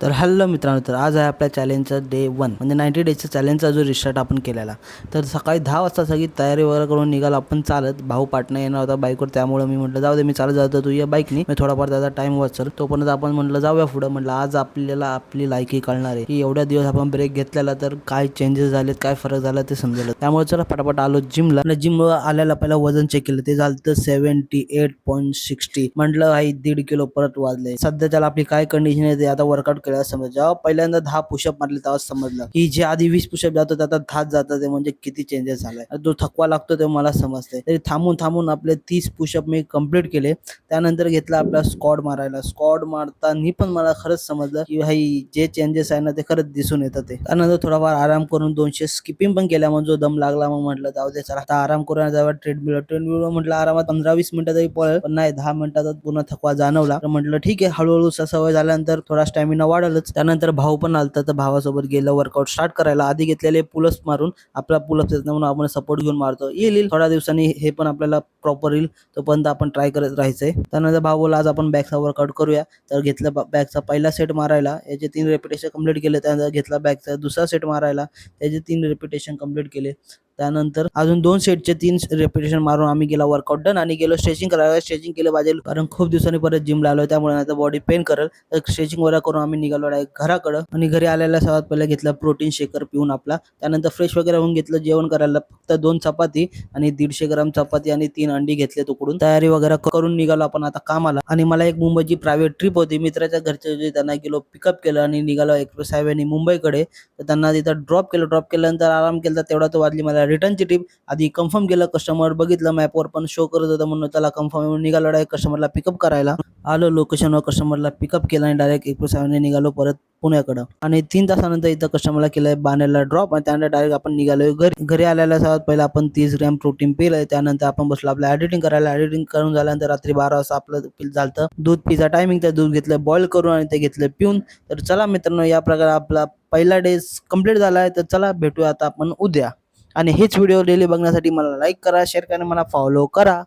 तर हॅलो मित्रांनो, तर आज आहे आपल्या चॅलेंजचा डे 1 म्हणजे 90 डेजचा चॅलेंजचा जो रिस्टार्ट आपण केलेला. तर सकाळी 10 वाजता सगळी तयारी वगैरे करून निघालो आपण चालत. भाऊ पाटणा येणार होता बाईकवर, त्यामुळे मी म्हटलं जाऊ दे मी चालत जातो, तू ये बाईकनी, मी थोडाफार त्याचा टाइम वाचल. तोपर्यंत आपण म्हटलं जाऊया पुढं. म्हटलं आज आपल्याला आपली लायकी कळणार आहे की एवढ्या दिवस आपण ब्रेक घेतलेला तर काय चेंजेस झालेत, काय फरक झाला ते समजलं. त्यामुळे चला फटाफट आलो जिमला. जिम आल्याला पहिला वजन चेक केलं, ते झालं 78.60. म्हटलं आई 1.5 किलो परत वाढले. सध्याच्याला आपली काय कंडिशन आहे ते आता वर्कआउट केल्यावर समज. जेव्हा पहिल्यांदा 10 पुशअप मारले तेव्हा समजलं की जे आधी 20 पुशअप जात होते आता 10 जातात, ते म्हणजे किती चेंजेस झालाय. जो थकवा लागतो ते मला समजते. तरी थांबून थांबून आपले 30 पुशअप मी कंप्लीट केले. त्यानंतर घेतला आपला स्क्वॉट मारायला. स्क्वॉट मारताना पण मला खरंच समजलं की भाई जे चेंजेस आहे ना ते खरंच दिसून येतात. ते त्यानंतर थोडाफार आराम करून 200 स्किपिंग पण केल्या. मग जो दम लागला मग म्हटलं जाऊ दे चला आता आराम करून जाऊया ट्रेडमिल म्हटलं आरामात 15-20 मिनिटं तरी पळेल, पण नाही 10 मिनिटात पूर्ण थकवा जाणवला. तर म्हटलं ठीक आहे, हळूहळू सवय झाल्यानंतर थोडा स्टॅमिना वाढलच. त्यानंतर भाऊ पण आलता, तर भावासोबत गेलं वर्कआउट स्टार्ट करायला. आधी घेतलेले पुलअप्स मारून आपला पुलअप्स येत म्हणून आपण सपोर्ट घेऊन मारतो. येईल थोड्या दिवसांनी हे पण आपल्याला प्रॉपर येईल, तोपर्यंत आपण ट्राय करत राहायचंय. त्यानंतर भाऊ बोला आज आपण बॅकचा वर्कआउट करूया. तर घेतलं बॅकचा पहिला सेट मारायला, याचे 3 रेपिटेशन कंप्लीट केले. त्यानंतर घेतला बॅकचा दुसरा सेट मारायला, त्याचे 3 रेपिटेशन कंप्लीट केले. त्यानंतर अजून 2 सेटचे 3 रेपिटेशन मारून आम्ही गेला वर्कआउट डन आणि गेलो स्ट्रेचिंग करायला. स्ट्रेचिंग केलं पाहिजे कारण खूप दिवसांनी परत जिमला आलोय, त्यामुळे आता बॉडी पेन करेल. तर स्ट्रेचिंग वगैरे करून आम्ही निघालो डायरेक्ट घराकडं. आणि घरी आलेल्या सर्वात पहिले घेतला प्रोटीन शेकर पिऊन आपला. त्यानंतर फ्रेश वगैरे होऊन घेतलं जेवण करायला. फक्त 2 चपाती आणि 150 ग्राम चपाती आणि 3 अंडी घेतले तुकडून. तयारी वगैरे करून निघालो आपण आता कामाला. आणि मला एक मुंबईची प्रायव्हेट ट्रिप होती. मित्राच्या घरचे जे त्यांना गेलो पिकअप केलं आणि निघालो एक्सप्रेस हायवेने मुंबईकडे. तर त्यांना तिथं ड्रॉप केलं. ड्रॉप केल्यानंतर आराम केला. तेवढा तो वाजली मला रिटर्नची ट्रिप. आधी कन्फर्म केलं, कस्टमर बघितलं मॅपवर पण शो करत होतं, म्हणून त्याला कन्फर्म निघालो डायरेक्ट कस्टमरला पिकअप करायला. आलो लोकेशनवर, कस्टमरला पिकअप केलं आणि डायरेक्ट एक्सप्रेस हायवेने निघालो परत पुण्याकडं. आणि 3 तासानंतर इथं कस्टमरला केलंय बाणेरला ड्रॉप आणि त्यानंतर डायरेक्ट आपण निघालोय घरी. घरी आल्याला सर्वात पहिला आपण 30 ग्रॅम प्रोटीन पिलंय. त्यानंतर आपण बसलो आपलं एडिटिंग करायला. एडिटिंग करून झाल्यानंतर रात्री 12 वाजता आपलं झालं दूध पिझ्झा टायमिंग. तर दूध घेतलं बॉईल करून आणि ते घेतलं पिऊन. तर चला मित्रांनो, या प्रकारे आपला पहिला डे कंप्लीट झाला आहे. तर चला भेटूया आता आपण उद्या. आणि हेच व्हिडिओ डेली बघण्यासाठी मला लाईक करा, शेअर करा, मला फॉलो करा.